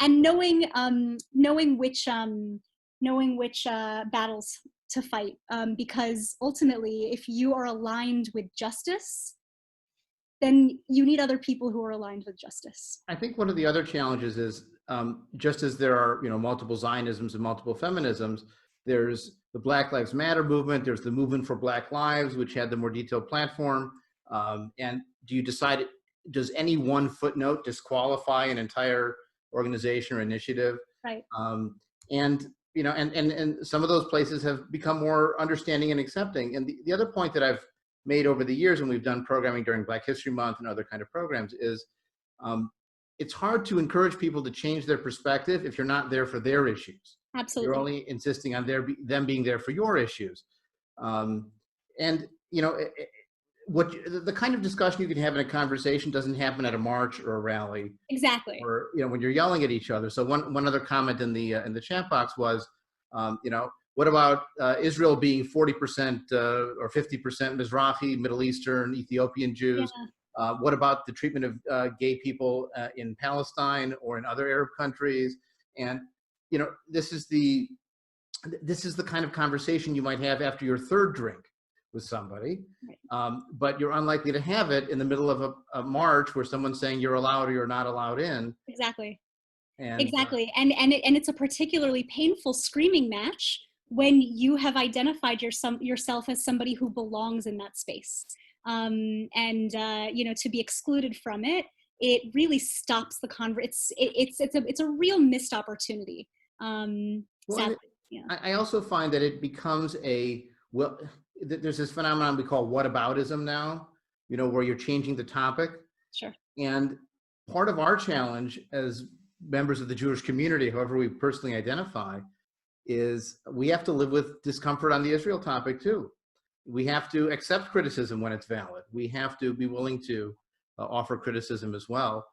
and knowing which battles to fight, because ultimately, if you are aligned with justice, then you need other people who are aligned with justice. I think one of the other challenges is, just as there are, you know, multiple Zionisms and multiple feminisms, there's the Black Lives Matter movement, there's the Movement for Black Lives, which had the more detailed platform. And do you decide, does any one footnote disqualify an entire organization or initiative? Right. And, you know, and some of those places have become more understanding and accepting. And the other point that I've made over the years when we've done programming during Black History Month and other kind of programs is, it's hard to encourage people to change their perspective if you're not there for their issues. Absolutely. You're only insisting on them being there for your issues. And, you know, the kind of discussion you can have in a conversation doesn't happen at a march or a rally. Exactly. Or, you know, when you're yelling at each other. So one other comment in the chat box was, you know, what about Israel being 40% or 50% Mizrahi, Middle Eastern, Ethiopian Jews? Yeah. What about the treatment of gay people in Palestine or in other Arab countries? And, you know, this is the kind of conversation you might have after your third drink with somebody, but you're unlikely to have it in the middle of a march where someone's saying you're allowed or you're not allowed in. Exactly. And, exactly. And it's a particularly painful screaming match when you have identified yourself as somebody who belongs in that space. You know, to be excluded from it, it really stops the it's a real missed opportunity. Sadly. Yeah. I also find that it becomes there's this phenomenon we call whataboutism now, you know, where you're changing the topic. Sure. And part of our challenge as members of the Jewish community, however we personally identify, is we have to live with discomfort on the Israel topic too. We have to accept criticism when it's valid. We have to be willing to offer criticism as well,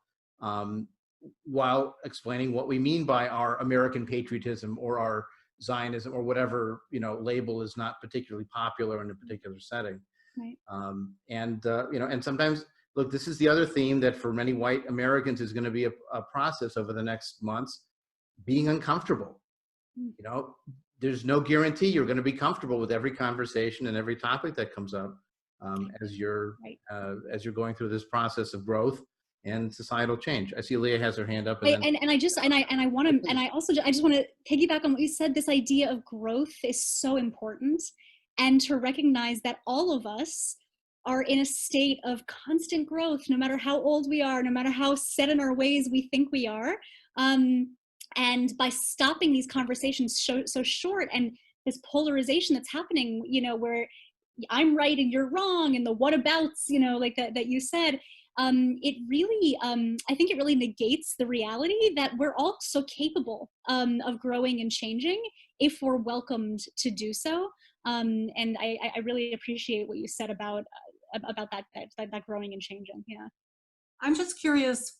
while explaining what we mean by our American patriotism or our Zionism or whatever, you know, label is not particularly popular in a particular setting. Right. You know, and sometimes, look, this is the other theme that for many white Americans is going to be a process over the next months, being uncomfortable. You know, there's no guarantee you're going to be comfortable with every conversation and every topic that comes up as you're going through this process of growth and societal change. I see Leah has her hand up. I just want to piggyback on what you said. This idea of growth is so important, and to recognize that all of us are in a state of constant growth, no matter how old we are, no matter how set in our ways we think we are. And by stopping these conversations so short, and this polarization that's happening, you know, where I'm right and you're wrong, and the whatabouts, you know, like that you said, it really, I think it really negates the reality that we're all so capable of growing and changing if we're welcomed to do so. And I really appreciate what you said about that growing and changing. Yeah. I'm just curious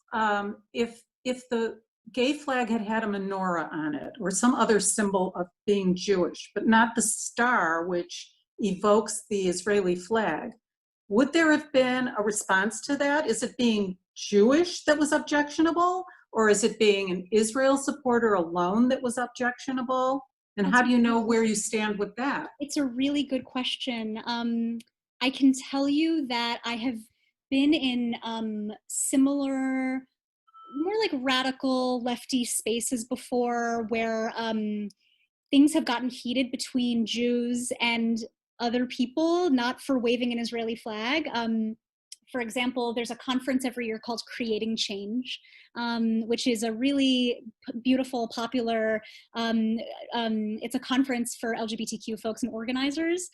if the gay flag had a menorah on it or some other symbol of being Jewish, but not the star, which evokes the Israeli flag, would there have been a response to that? Is it being Jewish that was objectionable, or is it being an Israel supporter alone that was objectionable? And how do you know where you stand with that? It's a really good question. I can tell you that I have been in similar, more like radical lefty spaces before, where things have gotten heated between Jews and other people, not for waving an Israeli flag. For example, there's a conference every year called Creating Change, which is a really beautiful, popular, it's a conference for LGBTQ folks and organizers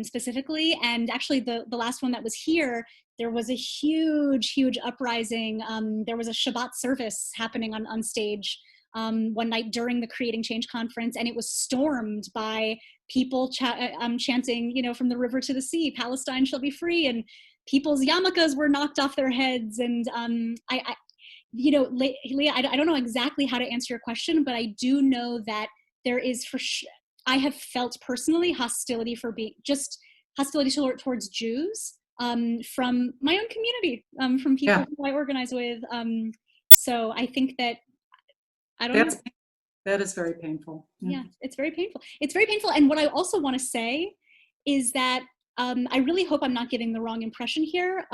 specifically. And actually the last one that was here, there was a huge uprising. There was a Shabbat service happening on stage one night during the Creating Change conference, and it was stormed by people chanting, you know, from the river to the sea, Palestine shall be free, and people's yarmulkes were knocked off their heads. And you know, Leah, I don't know exactly how to answer your question, but I do know that there is I have felt personally hostility towards Jews from my own community, from people who I organize with. So I think that, I don't know. That is very painful. Yeah, it's very painful. It's very painful. And what I also want to say is that I really hope I'm not giving the wrong impression here.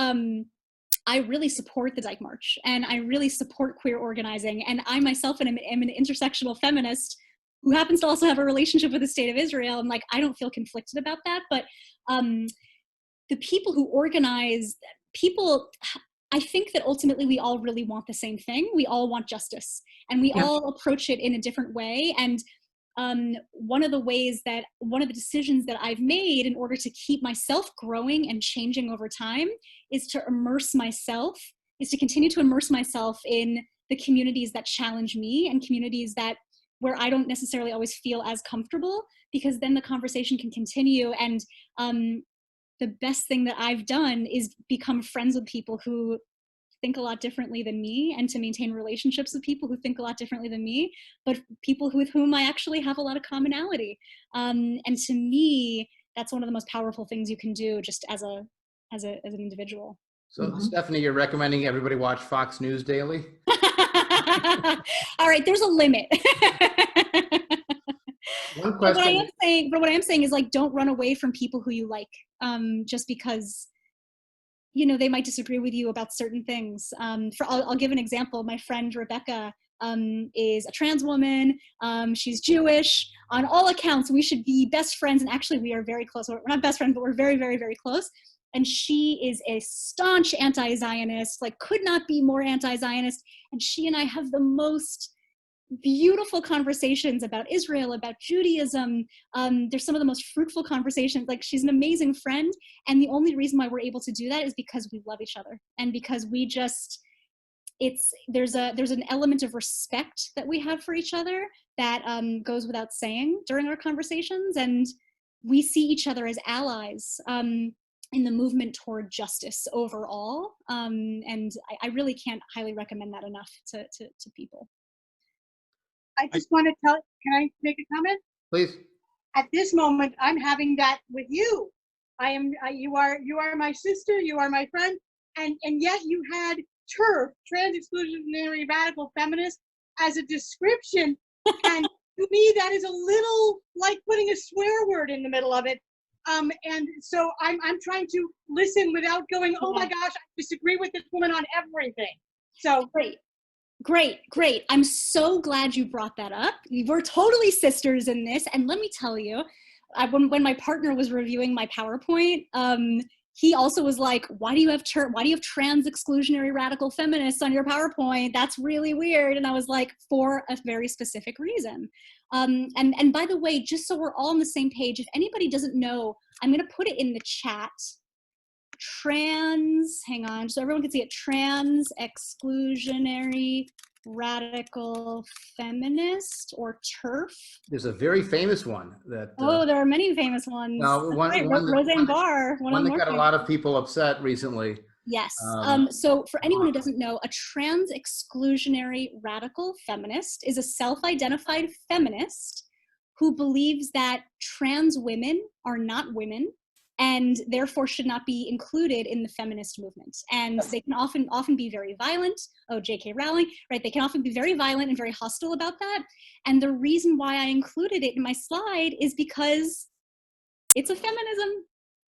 I really support the Dyke March, and I really support queer organizing. And I myself am an intersectional feminist who happens to also have a relationship with the state of Israel. And like, I don't feel conflicted about that. But the people who organize, I think that ultimately we all really want the same thing. We all want justice, and we all approach it in a different way. And one of the decisions that I've made in order to keep myself growing and changing over time is to continue to immerse myself in the communities that challenge me, and communities where I don't necessarily always feel as comfortable, because then the conversation can continue. And the best thing that I've done is become friends with people who think a lot differently than me, and to maintain relationships with people who think a lot differently than me, but people with whom I actually have a lot of commonality. And to me, that's one of the most powerful things you can do, just as an individual. So Stephanie, you're recommending everybody watch Fox News daily? All right, there's a limit. One question. But what I am saying is, like, don't run away from people who you like, just because, you know, they might disagree with you about certain things. I'll give an example. My friend Rebecca is a trans woman. She's Jewish. On all accounts, we should be best friends, and actually we are very close. We're not best friends, but we're very, very, very close. And she is a staunch anti-Zionist, like could not be more anti-Zionist. And she and I have the most beautiful conversations about Israel, about Judaism. There's some of the most fruitful conversations. Like, she's an amazing friend. And the only reason why we're able to do that is because we love each other. And because there's an element of respect that we have for each other that goes without saying during our conversations. And we see each other as allies in the movement toward justice overall. And I really can't highly recommend that enough to people. I just want to can I make a comment? Please. At this moment, I'm having that with you. You are my sister, you are my friend, and yet you had TERF, trans exclusionary radical feminist, as a description. And to me, that is a little like putting a swear word in the middle of it. And so I'm trying to listen without going, oh my gosh, I disagree with this woman on everything. So Great. I'm so glad you brought that up. We're totally sisters in this. And let me tell you, when my partner was reviewing my PowerPoint, he also was like, why do you have trans exclusionary radical feminists on your PowerPoint? That's really weird. And I was like, for a very specific reason. And by the way, just so we're all on the same page, if anybody doesn't know, I'm going to put it in the chat. Hang on, so everyone can see it. Trans exclusionary radical feminist, or TERF. There's a very famous one that. There are many famous ones. Roseanne Barr. One that got a lot of people upset recently. Yes. So for anyone who doesn't know, a trans exclusionary radical feminist is a self-identified feminist who believes that trans women are not women and therefore should not be included in the feminist movement. And they can often be very violent. Oh, J.K. Rowling, right? They can often be very violent and very hostile about that. And the reason why I included it in my slide is because it's a feminism.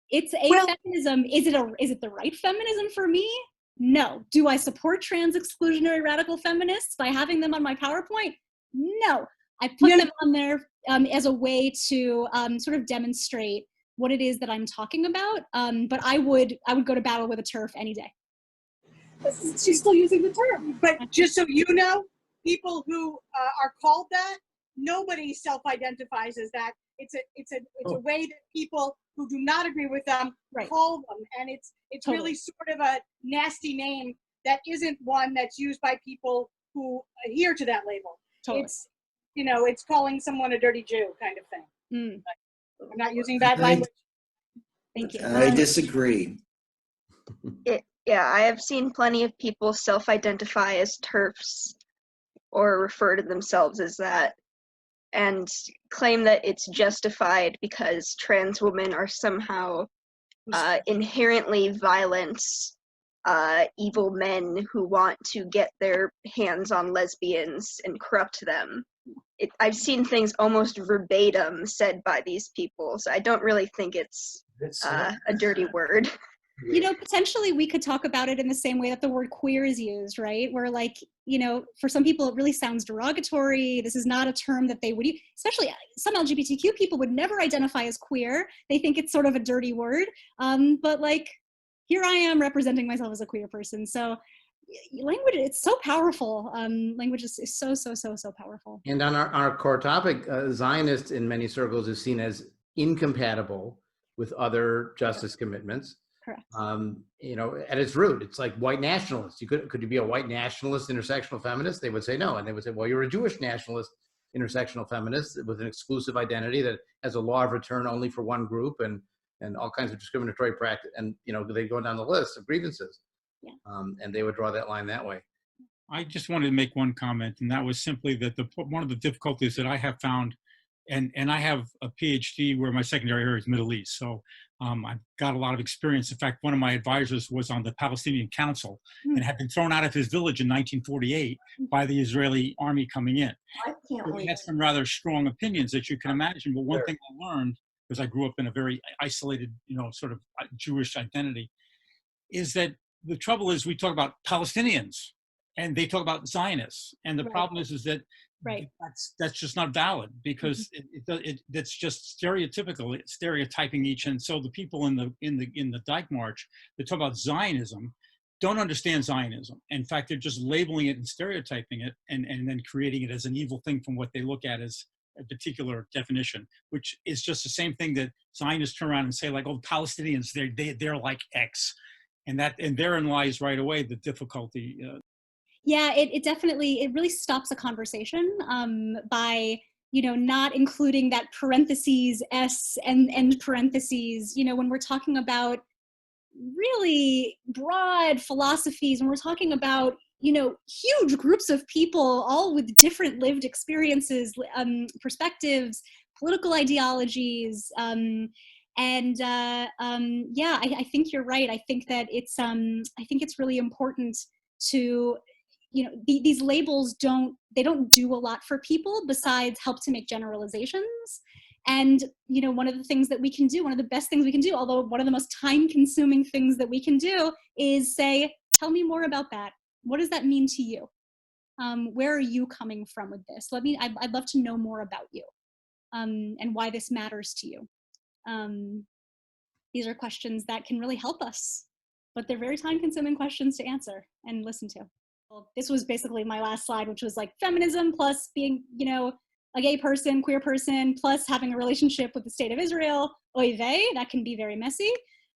It's a feminism. Is it the right feminism for me? No. Do I support trans exclusionary radical feminists by having them on my PowerPoint? No. I put them on there as a way to sort of demonstrate what it is that I'm talking about. But I would go to battle with a TERF any day. She's still using the term. But just so you know, people who are called that, nobody self-identifies as that. It's a way that people who do not agree with them call them, and it's totally. Really sort of a nasty name that isn't one that's used by people who adhere to that label. Totally. It's it's calling someone a dirty Jew kind of thing. I'm not using bad language. Thank you. I disagree. Yeah, I have seen plenty of people self-identify as TERFs or refer to themselves as that and claim that it's justified because trans women are somehow inherently violent, evil men who want to get their hands on lesbians and corrupt them. I've seen things almost verbatim said by these people, so I don't really think it's a dirty word. Potentially we could talk about it in the same way that the word queer is used, right? Where for some people it really sounds derogatory. This is not a term that they would use, especially some LGBTQ people would never identify as queer. They think it's sort of a dirty word. But here I am representing myself as a queer person. So language, it's so powerful. Language is so powerful. And on our core topic, Zionist in many circles is seen as incompatible with other justice commitments. Correct. At its root, it's like white nationalists. Could you be a white nationalist intersectional feminist? They would say no. And they would say, well, you're a Jewish nationalist intersectional feminist with an exclusive identity that has a law of return only for one group and all kinds of discriminatory practice. And, they go down the list of grievances. Yeah. And they would draw that line that way. I just wanted to make one comment, and that was simply that one of the difficulties that I have found, and I have a PhD where my secondary area is Middle East, so I've got a lot of experience. In fact, one of my advisors was on the Palestinian Council and had been thrown out of his village in 1948 by the Israeli army coming in. He had some rather strong opinions that you can imagine, but one thing I learned, because I grew up in a very isolated, sort of Jewish identity, is that the trouble is we talk about Palestinians and they talk about Zionists, and the problem is that that's just not valid because that's just stereotyping each. And so the people in the Dyke March that talk about Zionism don't understand Zionism. In fact, they're just labeling it and stereotyping it and then creating it as an evil thing from what they look at as a particular definition, which is just the same thing that Zionists turn around and say, like, oh, Palestinians, they're like X. And therein lies right away the difficulty. Yeah, it definitely really stops a conversation by not including that parentheses S and end parentheses. When we're talking about really broad philosophies, when we're talking about huge groups of people, all with different lived experiences, perspectives, political ideologies. I think you're right. I think that it's really important to, these labels don't do a lot for people besides help to make generalizations. And, one of the things that we can do, one of the best things we can do, although one of the most time-consuming things that we can do is say, tell me more about that. What does that mean to you? Where are you coming from with this? I'd love to know more about you and why this matters to you. these are questions that can really help us, but they're very time-consuming questions to answer and listen to. Well, this was basically my last slide, which was like feminism plus being, you know, a gay person, queer person, plus having a relationship with the state of Israel. Oy vey, that can be very messy.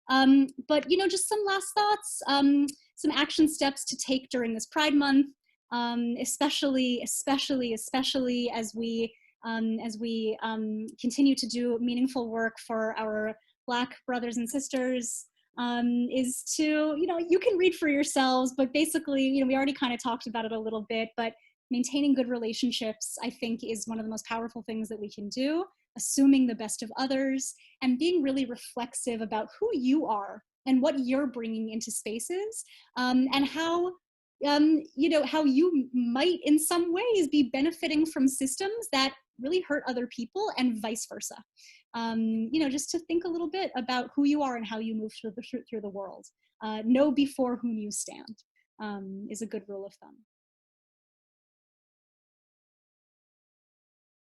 But, you know, just some last thoughts, some action steps to take during this Pride Month, especially as we continue to do meaningful work for our Black brothers and sisters, is to, you know, you can read for yourselves, but basically, you know, we already kind of talked about it a little bit, but maintaining good relationships, I think, is one of the most powerful things that we can do, assuming the best of others, and being really reflexive about who you are and what you're bringing into spaces, and how, you know, how you might in some ways be benefiting from systems that really hurt other people and vice versa. You know, just to think a little bit about who you are and how you move through the world. Know before whom you stand, is a good rule of thumb.